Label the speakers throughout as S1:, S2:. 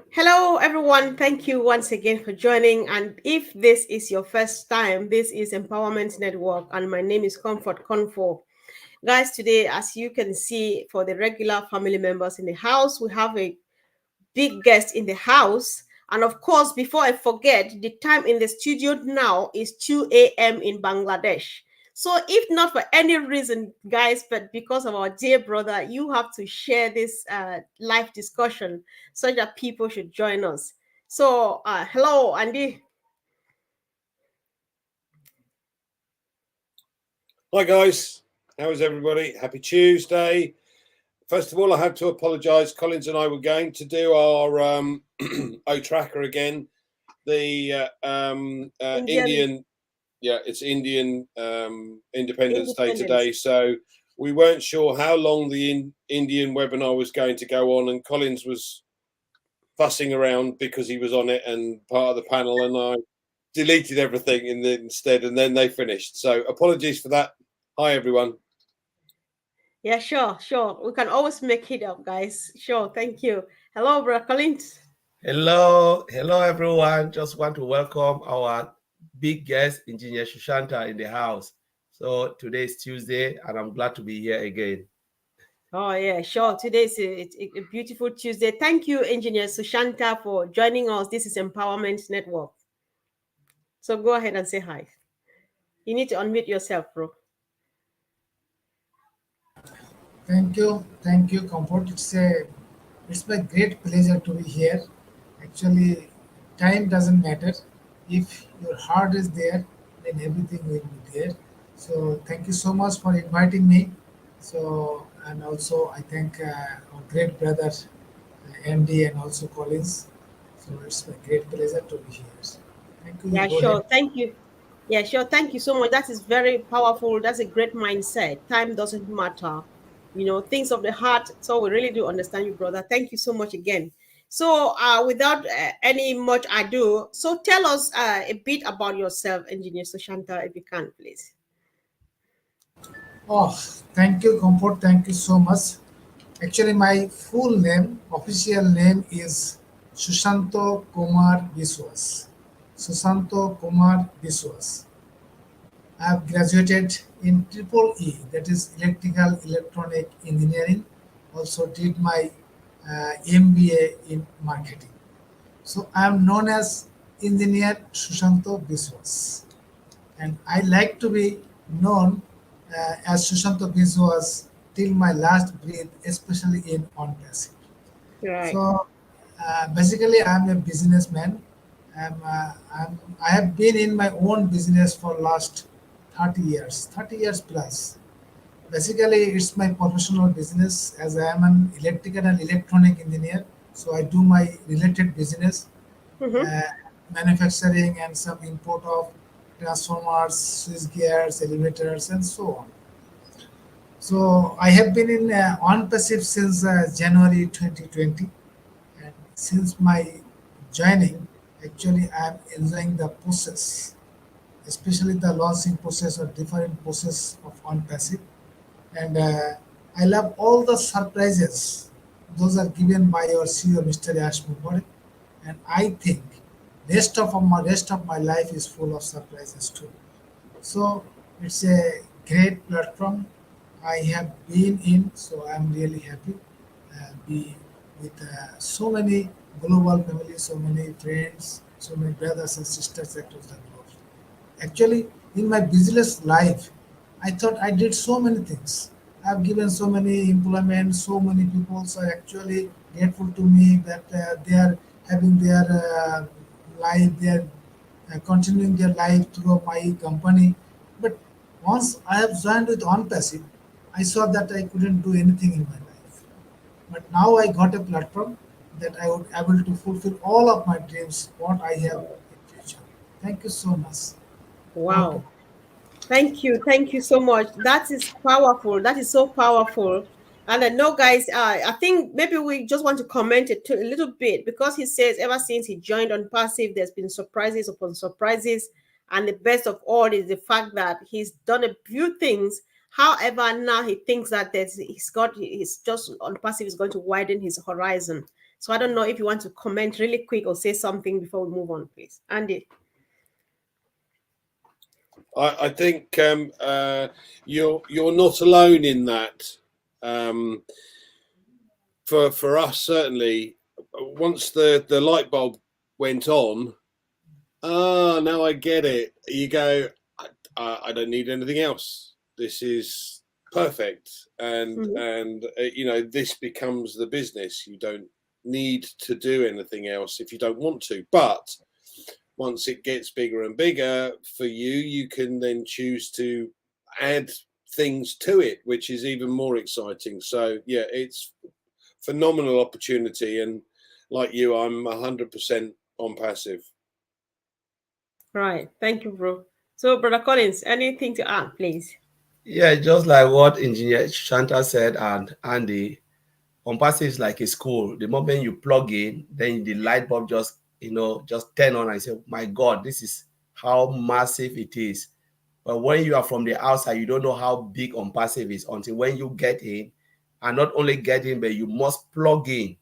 S1: Hello, everyone. Thank you once again for joining. And if this is your first time, this is Empowerment Network, and my name is Comfort Confo. Guys, today, as you can see, for the regular family members in the house, we have a big guest in the house. And of course, before I forget, the time in the studio now is 2 a.m. in Bangladesh. So, if not for any reason, guys, but because of our dear brother, you have to share this live discussion so that people should join us. So, hello, Andy.
S2: Hi guys, how is everybody? Happy Tuesday. First of all, I have to apologise. Collins and I were going to do our O tracker again. The
S1: Indian
S2: Indian, yeah, it's Indian Independence Day
S1: independence.
S2: today. So we weren't sure how long the Indian webinar was going to go on, and Collins was fussing around because he was on it and part of the panel, and I deleted everything instead, and then they finished. So apologies for that. Hi everyone.
S1: Yeah, sure. We can always make it up, guys. Sure, thank you. Hello, Brother Collins.
S3: Hello everyone. Just want to welcome our big guest, Engineer Sushanta, in the house. So today is Tuesday, and I'm glad to be here again.
S1: Oh, yeah, sure. Today is a beautiful Tuesday. Thank you, Engineer Sushanta, for joining us. This is Empowerment Network. So go ahead and say hi. You need to unmute yourself, bro.
S4: Thank you, Comfort. It's my great pleasure to be here. Actually, time doesn't matter. If your heart is there, then everything will be there. So thank you so much for inviting me. So and also I thank our great brother MD and also Collins. So it's my great pleasure to be here. Thank you. You
S1: Yeah,
S4: go ahead.
S1: sure. Thank you. Yeah, sure. Thank you so much. That is very powerful. That's a great mindset. Time doesn't matter. Things of the heart. So we really do understand you, brother. Thank you so much again. So, without any much ado, so tell us a bit about yourself, Engineer Sushanta, if you can, please.
S4: Oh, thank you, Comfort. Thank you so much. Actually, my full name, official name is Sushanto Kumar Biswas. Susanto Kumar Biswas. I have graduated in Triple E, that is Electrical Electronic Engineering. Also did my MBA in Marketing. So I am known as Engineer Sushanto Biswas, and I like to be known as Sushanta Biswas till my last breath, especially in OnPassive.
S1: Right.
S4: So basically, I'm a businessman. I have been in my own business for last 30 years, 30 years plus. Basically, it's my professional business as I am an electrical and electronic engineer. So I do my related business,
S1: Mm-hmm.
S4: uh, manufacturing and some import of transformers, switch gears, elevators, and so on. So I have been in OnPassive since January 2020, and since my joining, actually I am enjoying the process, especially the launching process or different process of OnPassive, and I love all the surprises. Those are given by your CEO, Mr. Yash Mubare, and I think rest of my life is full of surprises too. So it's a great platform I have been in, so I'm really happy. Be with so many global families, so many friends, so many brothers and sisters across the globe. Actually, in my business life, I thought I did so many things. I've given so many employment, so many people are actually grateful to me that they are having their life, they are continuing their life through my company. But once I have joined with OnPassive, I saw that I couldn't do anything in my life. But now I got a platform that I would able to fulfill all of my dreams, what I have in future. Thank you so much. Over to
S1: Wow. Thank you so much. That is powerful. That is so powerful. And I know, guys, I think maybe we just want to comment it a little bit because he says ever since he joined on Passive, there's been surprises upon surprises. And the best of all is the fact that he's done a few things. However, now he thinks that he's just on Passive is going to widen his horizon. So I don't know if you want to comment really quick or say something before we move on, please. Andy.
S2: I think you're not alone in that. Um, for us, certainly, once the light bulb went on, now I get it. You go, I don't need anything else. This is perfect, and this becomes the business. You don't need to do anything else if you don't want to, but once it gets bigger and bigger for you, you can then choose to add things to it, which is even more exciting. So yeah, it's phenomenal opportunity, and like you, I'm 100% on passive.
S1: Right. Thank you, bro. So, Brother Collins, anything to add, please?
S3: Yeah, just like what Engineer Shanta said and Andy, OnPassive is like a school. The moment you plug in, then the light bulb just turn on and say, my God, this is how massive it is. But when you are from the outside, you don't know how big OnPassive is until when you get in, and not only get in, but you must plug in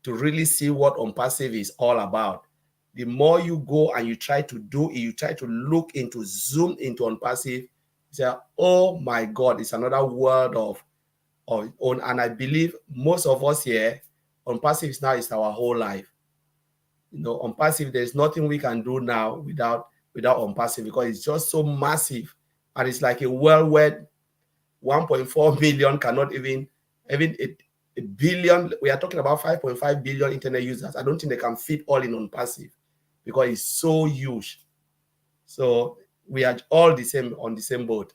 S3: to really see what OnPassive is all about. The more you go and you try to do it, you try to look into, zoom into OnPassive, you say, oh my God, it's another world of own. And I believe most of us here, OnPassive now is our whole life. OnPassive, there's nothing we can do now without OnPassive, because it's just so massive, and it's like a worldwide 1.4 billion cannot even a billion. We are talking about 5.5 billion internet users. I don't think they can fit all in OnPassive because it's so huge. So we are all the same on the same boat.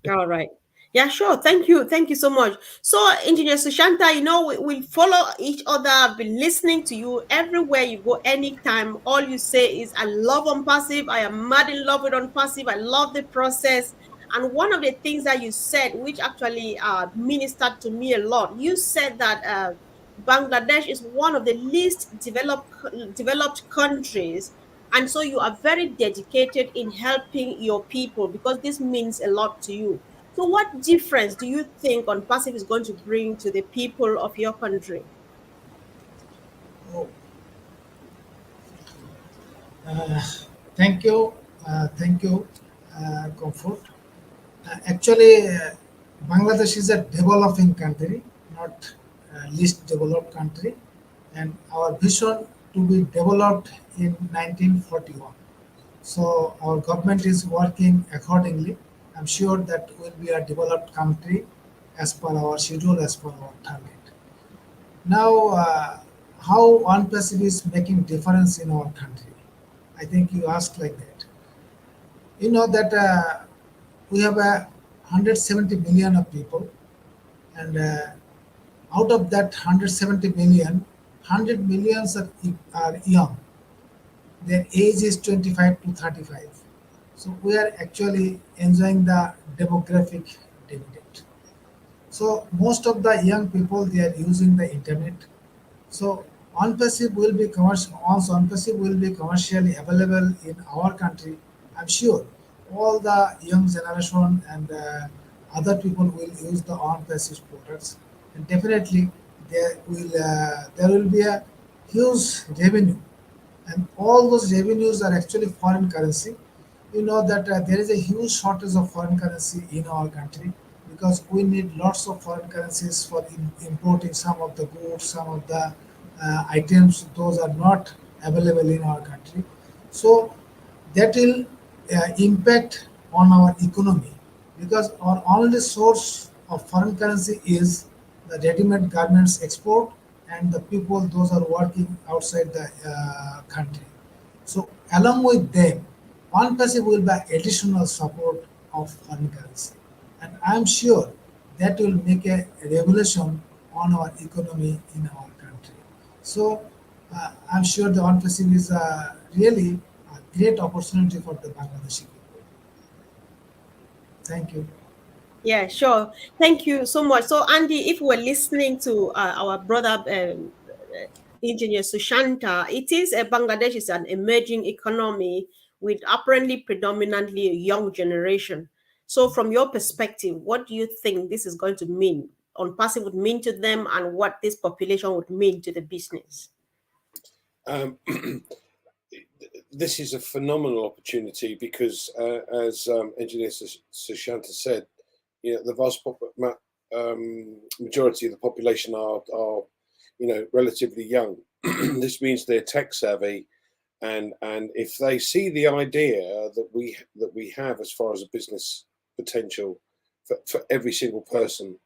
S1: All right. Yeah, sure. Thank you. Thank you so much. So, Engineer Sushanta, we follow each other. I've been listening to you everywhere you go, anytime. All you say is, I love OnPassive. I am mad in love with OnPassive. I love the process. And one of the things that you said, which actually ministered to me a lot, you said that Bangladesh is one of the least developed countries, and so you are very dedicated in helping your people because this means a lot to you. So what difference do you think OnPassive is going to bring to the people of your country?
S4: Oh, uh, thank you, Comfort. Actually, Bangladesh is a developing country, not least developed country, and our vision to be developed in 1941. So our government is working accordingly. I'm sure that will be a developed country as per our schedule, as per our target. Now, how one person is making difference in our country? I think you asked like that. You know that we have a 170 million of people, and out of that 170 million, 100 millions are young. Their age is 25 to 35. So we are actually enjoying the demographic dividend. So most of the young people, they are using the internet. So OnPassive will be commercial. Once OnPassive will be commercially available in our country, I'm sure all the young generation and other people will use the OnPassive products, and definitely there will be a huge revenue, and all those revenues are actually foreign currency. You know that there is a huge shortage of foreign currency in our country because we need lots of foreign currencies for importing some of the goods, some of the items. Those are not available in our country, so that will impact on our economy because our only source of foreign currency is the ready-made garments export and the people those are working outside the country. So along with them, OnePassive will be additional support of foreign currency, and I'm sure that will make a revolution on our economy in our country. So I'm sure the OnePassive is really a great opportunity for the Bangladeshi people. Thank you.
S1: Yeah, sure. Thank you so much. So, Andy, if we're listening to our brother engineer Sushanta, it is Bangladesh is an emerging economy with apparently predominantly a young generation. So, from your perspective, what do you think this is going to mean OnPassive would mean to them and what this population would mean to the business?
S2: Um, this is a phenomenal opportunity because, as Engineer Sushanta said, the vast majority of the population are relatively young. This means they're tech savvy, and if they see the idea that we have as far as a business potential for every single person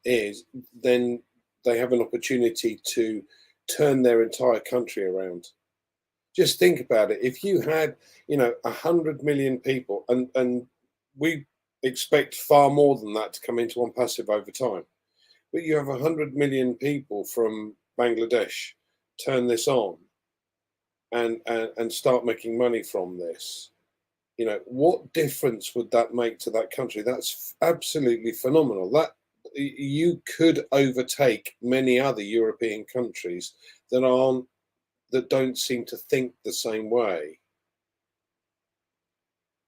S2: is, then they have an opportunity to turn their entire country around. Just think about it. If you had, 100 million people, and we expect far more than that to come into OnPassive over time, but you have 100 million people from Bangladesh turn this on and start making money from this. What difference would that make to that country? That's absolutely phenomenal. That you could overtake many other European countries that don't seem to think the same way.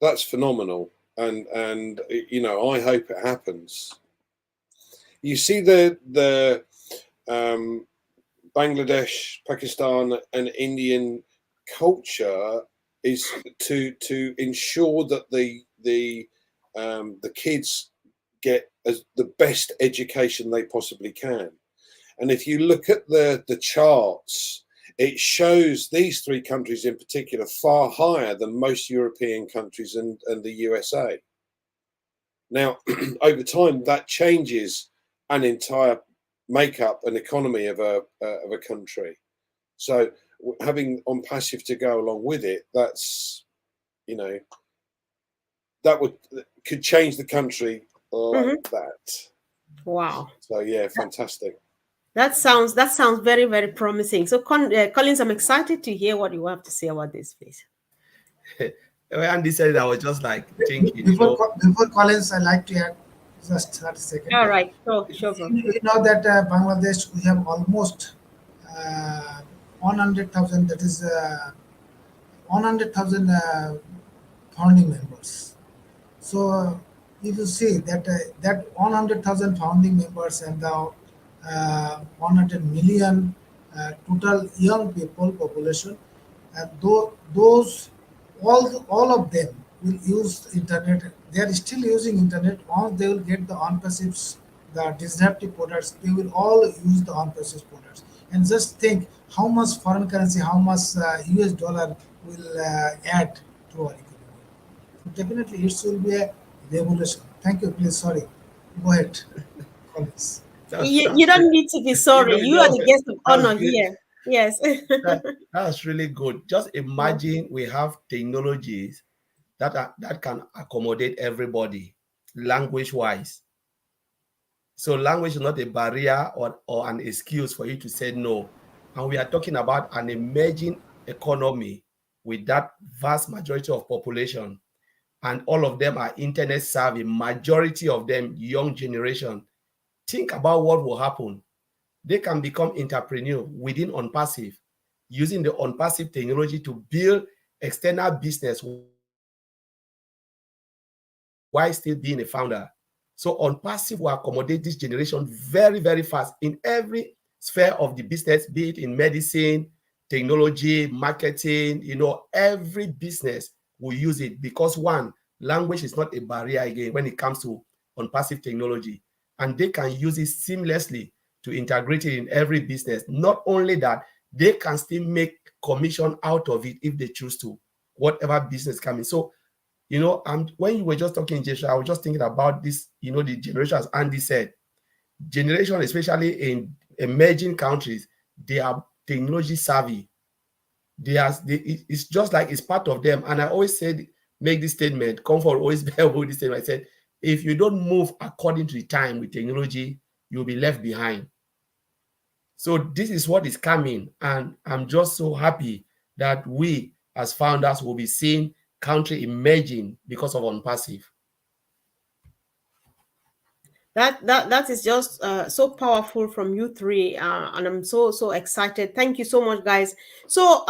S2: That's phenomenal, and I hope it happens. You see the Bangladesh, Pakistan, and Indian culture is to ensure that the kids get as the best education they possibly can. And if you look at the charts, it shows these three countries in particular far higher than most European countries and the USA. Now, over time, that changes an entire makeup and economy of a country. So having OnPassive to go along with it, that's that could change the country like that.
S1: Wow.
S2: So yeah, fantastic.
S1: That sounds very, very promising. So, Collins, I'm excited to hear what you have to say about this, please.
S3: When Andy said it, I was just like thinking,
S4: Before Collins, I like to add just 30 seconds.
S1: All right, sure, bro.
S4: We know that Bangladesh, we have almost uh, 100,000, that is 100,000 founding members. So if you see that 100,000 founding members and the 100 million total young people population, and those all of them will use internet. They are still using internet, or they will get the on-passives, the disruptive products. They will all use the on-passive products. And just think how much foreign currency, how much US dollar will add to our economy. Definitely, it will be a revolution. Thank you. Please, sorry. Go ahead, colleagues.
S1: You
S3: that's
S1: don't need to be sorry. You are the guest of
S3: that's
S1: honor
S3: really,
S1: here. Yes.
S3: that's really good. Just imagine we have technologies that can accommodate everybody, language wise. So language is not a barrier or an excuse for you to say no. And we are talking about an emerging economy with that vast majority of population, and all of them are internet savvy, majority of them young generation. Think about what will happen. They can become entrepreneur within OnPassive, using the OnPassive technology to build external business while still being a founder. So OnPassive will accommodate this generation very, very fast in every sphere of the business, be it in medicine, technology, marketing, every business will use it because one, language is not a barrier again when it comes to OnPassive technology. And they can use it seamlessly to integrate it in every business. Not only that, they can still make commission out of it if they choose to, whatever business coming. So, and when you were just talking, Joshua, I was just thinking about this, the generation, as Andy said, generation, especially in emerging countries, they are technology savvy. It's just like it's part of them. And I always said, make this statement, Comfort always bear with this statement. I said, if you don't move according to the time with technology, you'll be left behind. So this is what is coming, and I'm just so happy that we as founders will be seeing country emerging because of OnPassive.
S1: That is just so powerful from you three, and I'm so excited. Thank you so much, guys. So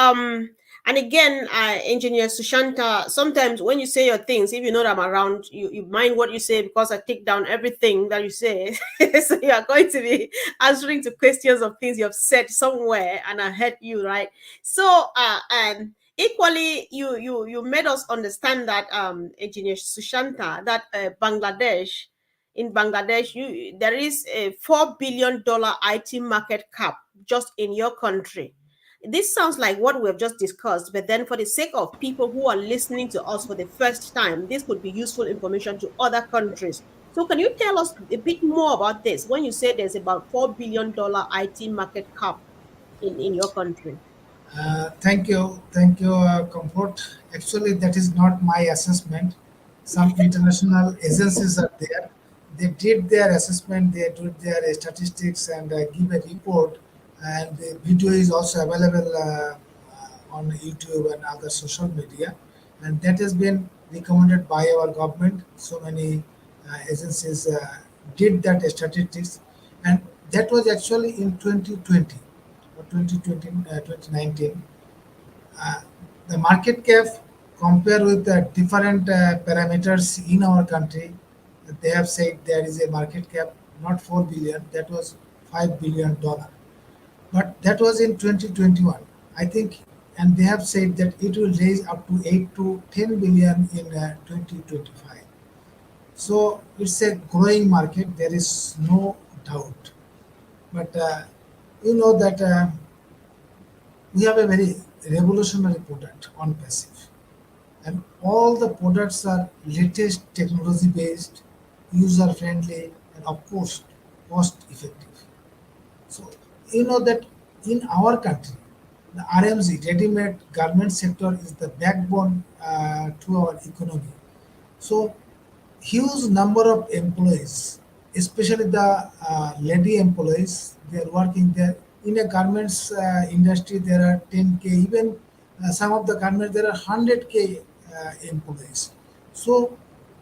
S1: And again, Engineer Sushanta, sometimes when you say your things, if you know that I'm around, you mind what you say because I take down everything that you say. So you are going to be answering to questions of things you have said somewhere, and I heard you, right? So, equally, you made us understand that, Engineer Sushanta, that in Bangladesh, there is a $4 billion IT market cap just in your country. This sounds like what we have just discussed, but then for the sake of people who are listening to us for the first time, this could be useful information to other countries. So, can you tell us a bit more about this when you say there's about $4 billion IT market cap in your country?
S4: Thank you, Comfort. Actually, that is not my assessment. Some international agencies are there. They did their assessment, they did their statistics, and give a report. And the video is also available on YouTube and other social media. And that has been recommended by our government. So many agencies did that statistics, and that was actually in 2020 or 2020, 2019. uh, the market cap compare with the different parameters in our country. They have said there is a market cap not 4 billion, that was $5 billion, but that was in 2021, I think. And they have said that it will raise up to 8 to 10 billion in 2025. So it's a growing market, there is no doubt. But you know that we have a very revolutionary product on passive, and all the products are latest technology based, user friendly, and of course cost effective. So you know that in our country, the RMZ ready-made garment sector is the backbone to our economy. So huge number of employees, especially the lady employees, they are working there. In a garments industry, there are 10K, even some of the garments, there are 100K employees. So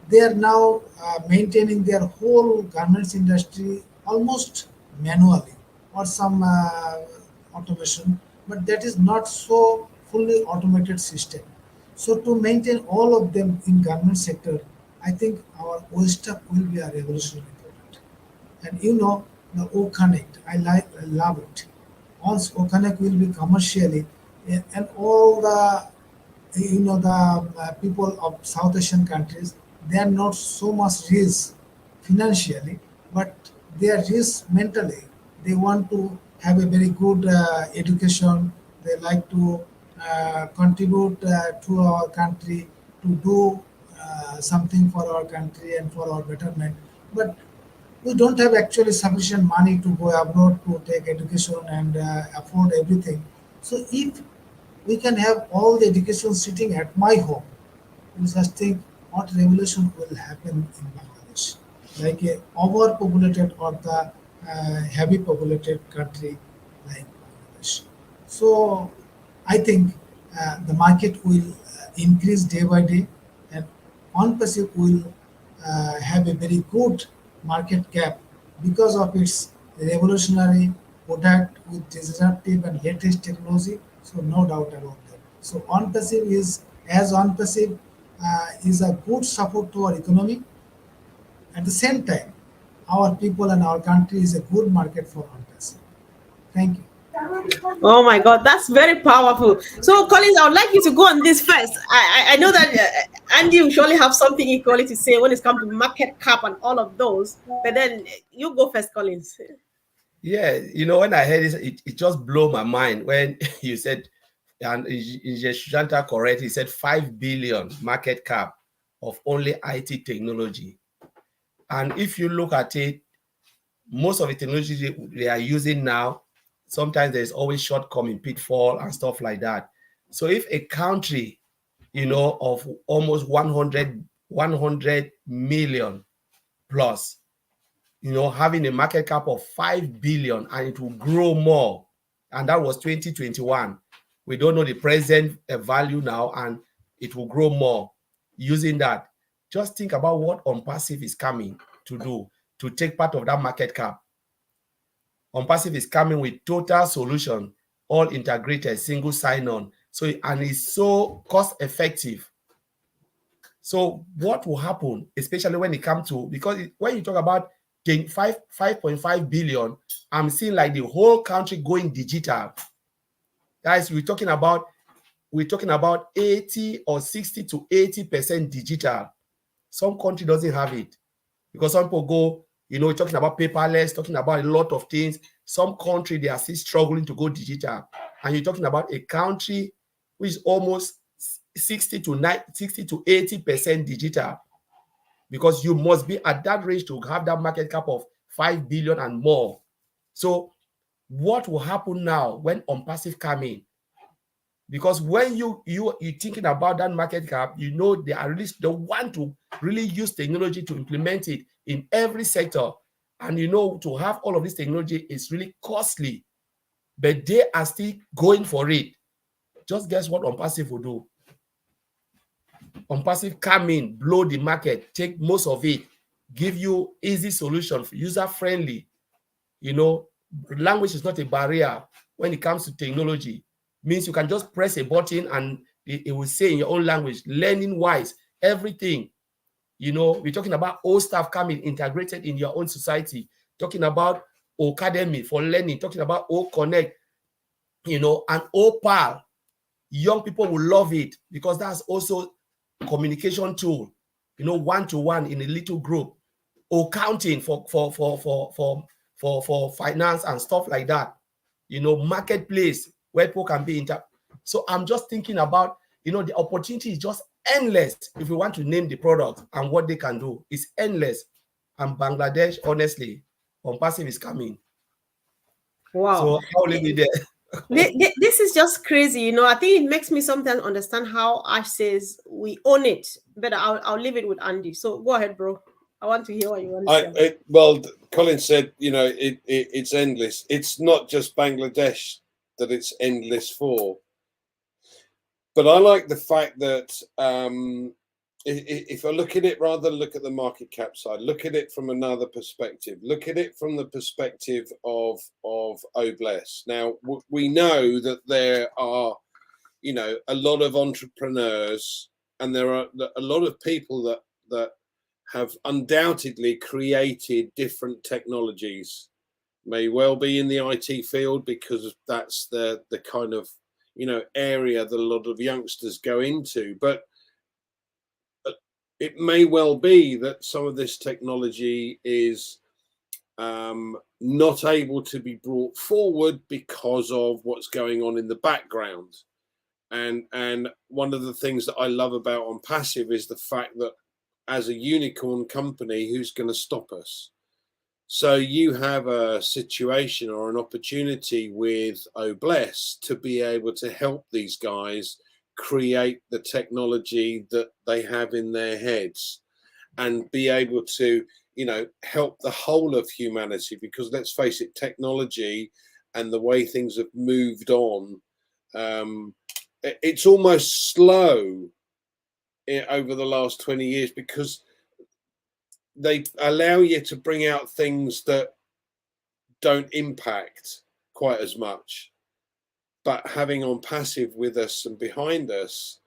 S4: they are now maintaining their whole garments industry almost manually, or some automation, but that is not so fully automated system. So to maintain all of them in garment sector, I think our oyster will be a revolutionary product. And you know the O Connect, I love it. Once O Connect will be commercially, and all the the people of South Asian countries, they are not so much rich financially, but they are rich mentally. They want to have a very good education. They like to contribute to our country, to do something for our country and for our betterment. But we don't have actually sufficient money to go abroad to take education and afford everything. So if we can have all the education sitting at my home, you just think what revolution will happen in Bangladesh, like a overpopulated or the heavy populated country like Bangladesh. So I think the market will increase day by day, and OnPassive will have a very good market cap because of its revolutionary product with disruptive and latest technology. So no doubt about that. So OnPassive is a good support to our economy. At the same time, our people and our country is a good market for OnPassive. Thank you.
S1: Oh my God, that's very powerful. So, Collins, I would like you to go on this first. I know that Andy will surely have something equally to say when it's come to market cap and all of those. But then you go first, Collins.
S3: Yeah, when I heard this, it just blew my mind when you said, and is Sushanta correct? He said 5 billion market cap of only IT technology. And if you look at it, most of the technology they are using now, sometimes there's always shortcoming, pitfall, and stuff like that. So if a country, of almost 100 million plus, having a market cap of 5 billion and it will grow more. And that was 2021. We don't know the present value now, and it will grow more using that. Just think about what OnPassive is coming to do to take part of that market cap. OnPassive is coming with total solution, all integrated, single sign-on. So, and it's so cost effective. So what will happen, especially when it comes to, because when you talk about 5.5 billion, I'm seeing like the whole country going digital. Guys, we're talking about 80 or 60 to 80% digital. Some country doesn't have it because some people go, talking about paperless, talking about a lot of things. Some country, they are still struggling to go digital. And you're talking about a country which is almost 60 to 80% digital, because you must be at that range to have that market cap of 5 billion and more. So what will happen now when OnPassive come in? Because when you're thinking about that market cap, they are really, they want to really use technology to implement it in every sector. And to have all of this technology is really costly, but they are still going for it. Just guess what OnPassive will do? OnPassive come in, blow the market, take most of it, give you easy solution, user friendly. Language is not a barrier when it comes to technology. Means you can just press a button and it will say in your own language, learning wise, everything. We're talking about all stuff coming integrated in your own society, talking about academy for learning, talking about all connect, and all pal. Young people will love it because that's also communication tool, one to one in a little group, or counting for finance and stuff like that. Marketplace where people can be inter. So I'm just thinking about, the opportunity is just endless if we want to name the product and what they can do. It's endless. And Bangladesh, honestly, OnPassive is coming.
S1: Wow.
S3: So I'll leave it there.
S1: This is just crazy, I think it makes me sometimes understand how Ash says we own it, but I'll leave it with Andy. So go ahead, bro. I want to hear what you want to say.
S2: Well, Colin said, it's endless. It's not just Bangladesh that it's endless for. But I like the fact that if I look at it, rather than look at the market cap side, look at it from another perspective. Look at it from the perspective of Obless. Now, we know that there are, a lot of entrepreneurs, and there are a lot of people that have undoubtedly created different technologies. May well be in the IT field because that's the kind of area that a lot of youngsters go into. But it may well be that some of this technology is not able to be brought forward because of what's going on in the background. And one of the things that I love about OnPassive is the fact that as a unicorn company, who's going to stop us? So you have a situation or an opportunity with Obless to be able to help these guys create the technology that they have in their heads and be able to, help the whole of humanity. Because let's face it, technology and the way things have moved on, it's almost slow over the last 20 years because they allow you to bring out things that don't impact quite as much. But having OnPassive with us and behind us,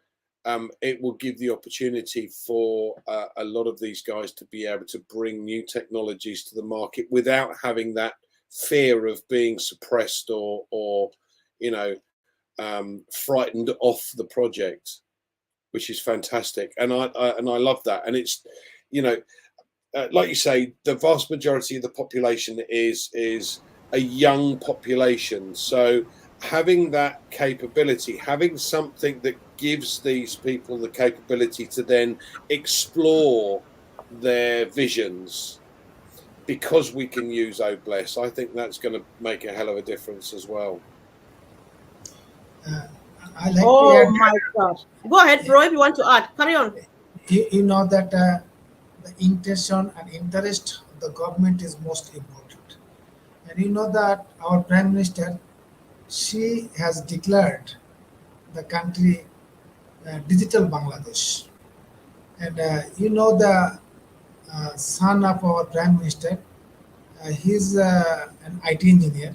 S2: it will give the opportunity for a lot of these guys to be able to bring new technologies to the market without having that fear of being suppressed or frightened off the project, which is fantastic. And I love that. And it's, like you say, the vast majority of the population is a young population. So having that capability, having something that gives these people the capability to then explore their visions, because we can use Obless, I think that's going to make a hell of a difference as well.
S4: Uh, I like to
S1: Oh
S4: add,
S1: my God. Go ahead, bro, if you want to add. Carry on.
S4: you know that the intention and interest of the government is most important. And you know that our Prime Minister, she has declared the country digital Bangladesh. And the son of our Prime Minister, he's an IT engineer,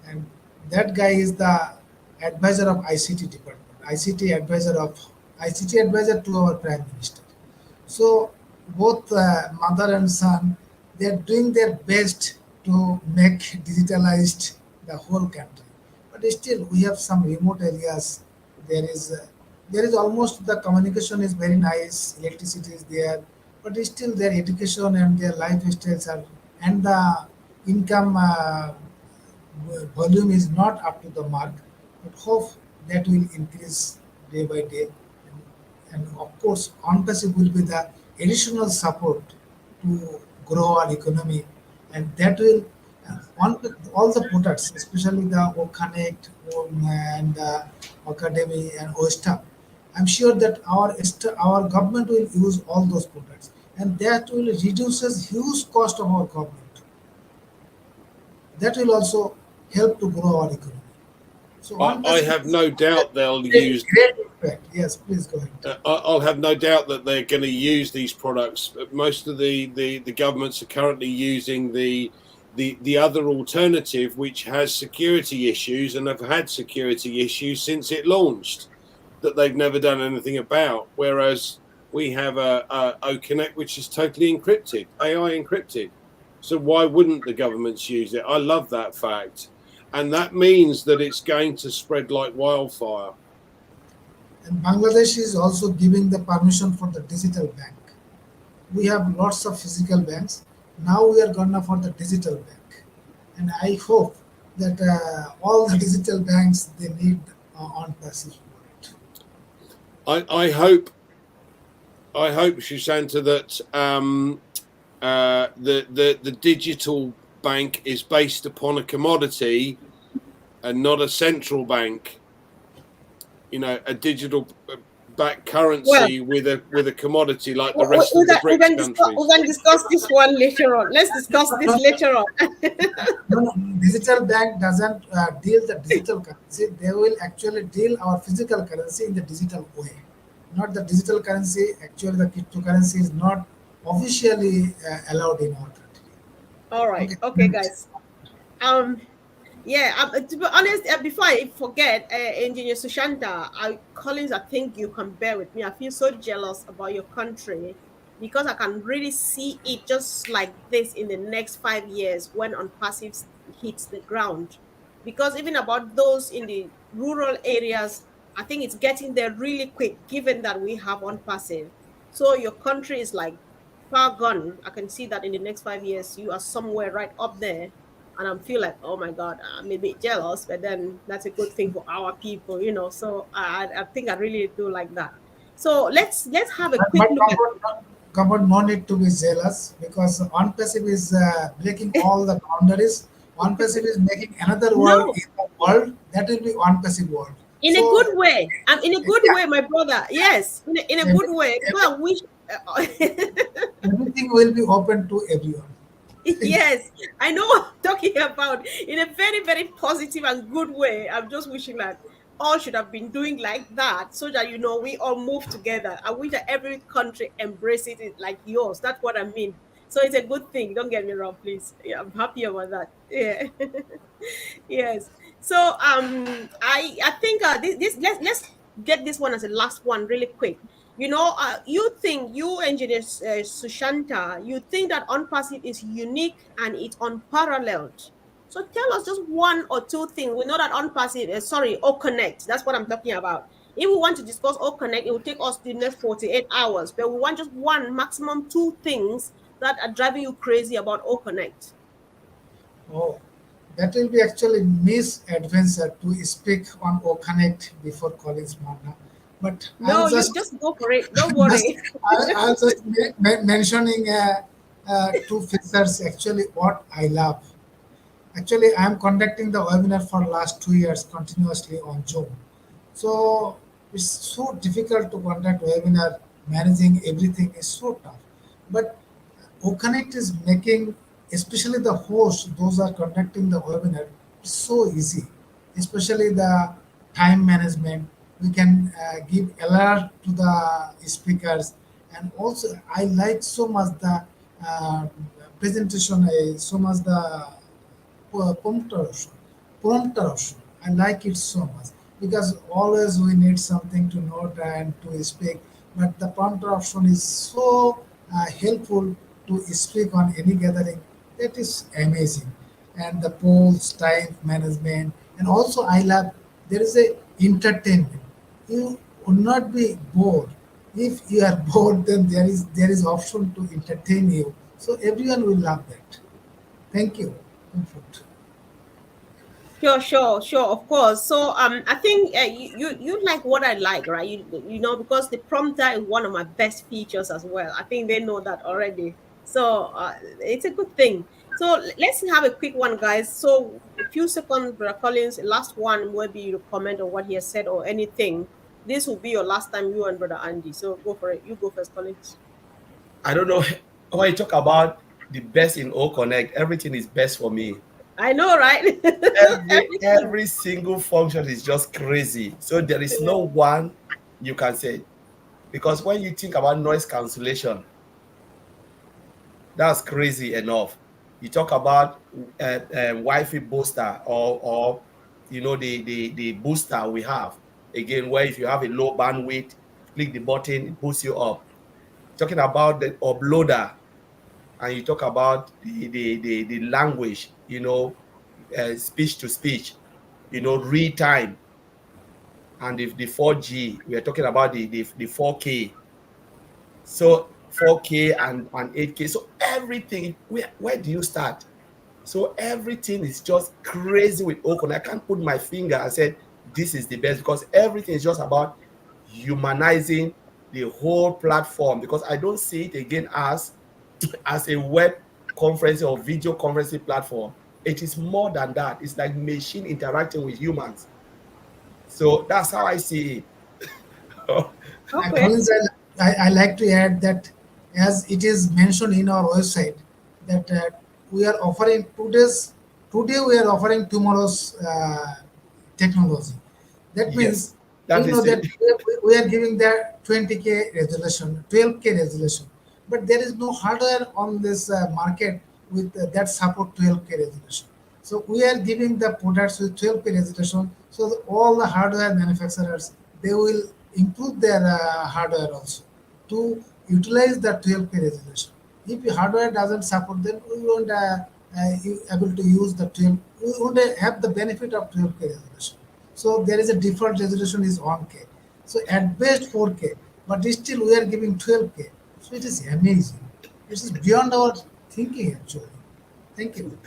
S4: and that guy is the advisor of ICT department. ICT advisor of ICT advisor to our Prime Minister. So both mother and son, they are doing their best to make digitalized the whole country. But still, we have some remote areas. There is there is almost the communication is very nice, electricity is there, but still their education and their lifestyles are and the income volume is not up to the mark. But hope that will increase day by day. And of course, OnPassive will be the additional support to grow our economy, and that will on all the products, especially the Connect and Academy and OSTAP. I'm sure that our government will use all those products, and that will reduces huge cost of our government. That will also help to grow our economy. So
S2: I
S4: OnPassive
S2: have
S4: is
S2: no doubt they'll
S4: a
S2: use.
S4: great impact. Yes, please go ahead.
S2: I'll have no doubt that they're going to use these products. Most of the governments are currently using the other alternative, which has security issues and have had security issues since it launched, that they've never done anything about. Whereas we have a OConnect, which is totally encrypted, AI encrypted. So why wouldn't the governments use it? I love that fact, and that means that it's going to spread like wildfire.
S4: And Bangladesh is also giving the permission for the digital bank. We have lots of physical banks. Now we are gonna for the digital bank, and I hope that all the digital banks they need on passive wallet.
S2: I hope Sushanta, that the digital bank is based upon a commodity and not a central bank. You know, a digital back
S1: Well,
S2: currency with a commodity like the
S1: we,
S2: rest of the BRICS
S1: we
S2: countries.
S1: can discuss this one later on. Let's discuss this later on.
S4: No, no, digital bank doesn't deal the digital currency. They will actually deal our physical currency in the digital way, not the digital currency. Actually, the cryptocurrency is not officially allowed in our country.
S1: All right.
S4: Okay.
S1: Okay, guys. Um, Yeah, to be honest, before I forget, Engineer Sushanta, Collins, I think you can bear with me. I feel so jealous about your country because I can really see it just like this in the next 5 years when on passive hits the ground. Because even about those in the rural areas, I think it's getting there really quick given that we have on passive. So your country is like far gone. I can see that in the next 5 years, you are somewhere right up there, and I'm feel like, oh my god, I'm a bit jealous, but then that's a good thing for our people, you know. So I think I really do like that. So let's have a quick
S4: But
S1: look at.
S4: comfort, no need to be jealous because OnPassive is breaking all the boundaries. OnPassive is making another world
S1: No,
S4: in the world that will be OnPassive world.
S1: in a good
S4: So
S1: way. I'm in a good
S4: yeah,
S1: way, my brother. Yes, in a good
S4: every,
S1: way because I wish.
S4: everything will be open to everyone.
S1: Yes, I know what I'm talking about in a very, very positive and good way. I'm just wishing that all should have been doing like that so that, we all move together. I wish that every country embraces it like yours. That's what I mean. So it's a good thing. Don't get me wrong, please. Yeah, I'm happy about that. Yeah. Yes. So I think this let's get this one as a last one really quick. You think you engineer Sushanta, you think that OnPassive is unique and it's unparalleled. So tell us just one or two things. We know that OnPassive, sorry, OConnect. That's what I'm talking about. If we want to discuss OConnect, it will take us the next 48 hours. But we want just one, maximum two things that are driving you crazy about OConnect.
S4: Oh, that will be actually misadventure to speak on Connect before college Mana. But I'll
S1: No, you
S4: just
S1: just go for it. Don't
S4: just
S1: worry.
S4: I'll just mentioning two features actually what I love. Actually, I am conducting the webinar for last 2 years continuously on Zoom. So it's so difficult to conduct webinar. Managing everything is so tough. But OConnect is making, especially the host, those are conducting the webinar, it's so easy. Especially the time management. We can give alert to the speakers, and also I like so much the uh, presentation, so much the prompter option. Prompter option. I like it so much. because always we need something to note and to speak. But the prompter option is so helpful to speak on any gathering. That is amazing. And the polls, time management, and also I love there is a entertainment. You will not be bored. If you are bored, then there is option to entertain you. So everyone will love that. Thank you. Comfort.
S1: Sure, sure, sure. Of course. So, I think you like what I like, right? Because the prompter is one of my best features as well. I think they know that already. So, it's a good thing. So, let's have a quick one, guys. So, a few seconds, Brother Collins. Last one, maybe you comment on what he has said or anything. This will be your last time, you and Brother Andy. So, go for it. You go first, Collins.
S3: I don't know when you talk about the best in O Connect, everything is best for me.
S1: I know, right? Everything.
S3: Every single function is just crazy. So there is no one you can say, because when you think about noise cancellation, that's crazy enough. You talk about Wi-Fi booster, or the booster we have again, where if you have a low bandwidth, click the button, it boosts you up. Talking about the uploader, and you talk about the language, speech to speech, real time, and if the 4G, we are talking about the 4K. So 4K and 8K. So everything, where do you start? So everything is just crazy with Ocon. I can't put my finger and say this is the best, because everything is just about humanizing the whole platform, because I don't see it again as a web conferencing or video conferencing platform. It is more than that. It's like machine interacting with humans. So that's how I see it.
S1: Okay.
S4: Collins, I like to add that as it is mentioned in our website that we are offering today we are offering tomorrow's technology. That
S3: Yes,
S4: means we
S3: that
S4: know
S3: is it.
S4: that we are giving the 20K resolution, 12K resolution, but there is no hardware on this market with that support 12K resolution. So we are giving the products with 12K resolution. So all the hardware manufacturers they will improve their hardware also to utilize the 12K resolution. If the hardware doesn't support, then we won't able to use the 12. We won't have the benefit of 12K resolution. So there is a default resolution is 1K. So at best 4K, but still we are giving 12K. So it is amazing. It is beyond our thinking actually. Thank you.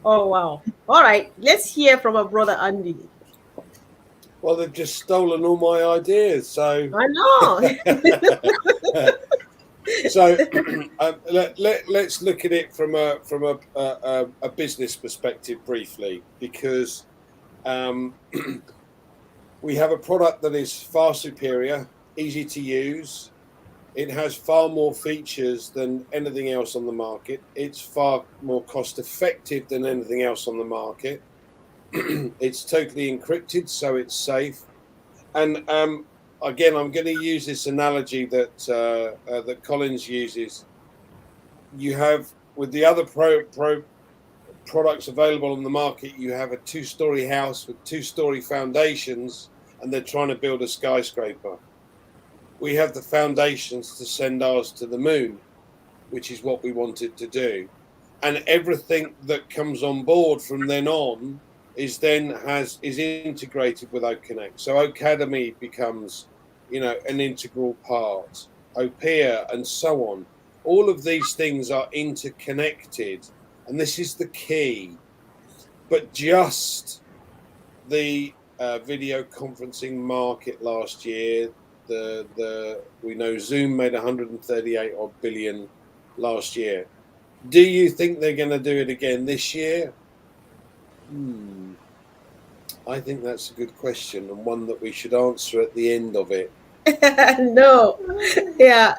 S1: Oh, wow. All right. Let's hear from our brother Andy.
S2: Well, they've just stolen all my ideas. So,
S1: I know.
S2: so let's look at it from a business perspective briefly, because um, we have a product that is far superior, easy to use. It has far more features than anything else on the market. It's far more cost effective than anything else on the market. It's totally encrypted, so it's safe. And again, I'm going to use this analogy that Collins uses. You have, with the other pro products available on the market, you have a two-story house with two-story foundations, and they're trying to build a skyscraper. We have the foundations to send ours to the moon, which is what we wanted to do. And everything that comes on board from then on is integrated with OConnect. So Academy becomes, an integral part, OPEA and so on. All of these things are interconnected, and this is the key. But just the video conferencing market last year, the we know Zoom made 138 odd billion last year. Do you think they're going to do it again this year? Hmm. I think that's a good question, and one that we should answer at the end of it.
S1: No. Yeah.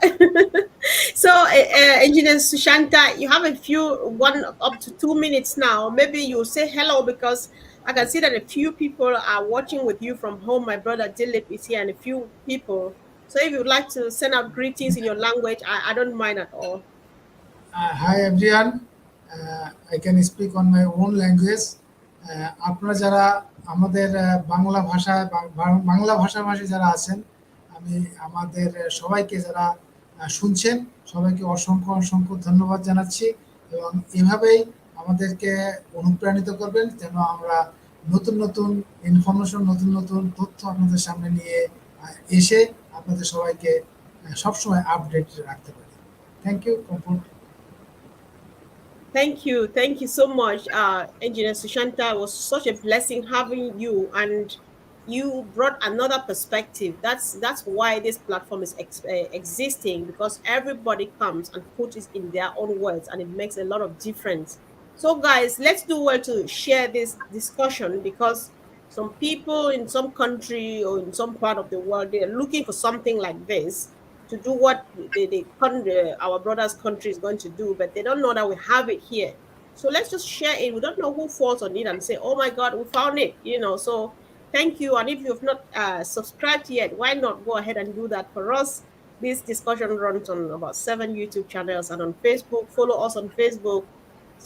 S1: So, Engineer Sushanta, you have a few, one up to 2 minutes now. Maybe you say hello, because I can see that a few people are watching with you from home. My brother Dilip is here, and a few people. So, if you'd like to send out greetings in your language, I don't mind at all.
S4: Hi everyone. I can speak on my own language. আপনারা যারা আমাদের বাংলা ভাষায় বাংলা ভাষাভাষী যারা আছেন, আমি আমাদের সবাইকে যারা শুনছেন, সবাইকে অসংখ্য অসংখ্য ধন্যবাদ জানাচ্ছি। এবং এভাবেই আমাদেরকে অনুপ্রাণিত করবেন যেন আমরা নতুন নতুন ইনফরমেশন, নতুন নতুন তথ্য আপনাদের সামনে নিয়ে এসে আপনাদের সবাইকে সবসময় আপডেট রাখতে পারি। Thank you comfort.
S1: Thank you so much, Engineer Sushanta. It was such a blessing having you, and you brought another perspective. That's why this platform is existing, because everybody comes and puts it in their own words, and it makes a lot of difference. So, guys, let's do well to share this discussion, because some people in some country or in some part of the world, they are looking for something like this to do what our brother's country is going to do, but they don't know that we have it here. So let's just share it. We don't know who falls on it and say, "Oh my God, we found it!" So thank you. And if you have not subscribed yet, why not go ahead and do that for us? This discussion runs on about 7 YouTube channels and on Facebook. Follow us on Facebook.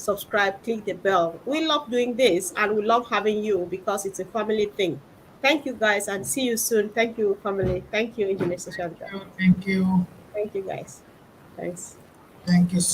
S1: Subscribe, click the bell. We love doing this and we love having you because it's a family thing. Thank you guys and see you soon. Thank you, family. Thank you, Engineer Sushanta.
S4: Thank you.
S1: Thank you, guys. Thanks.
S4: Thank you so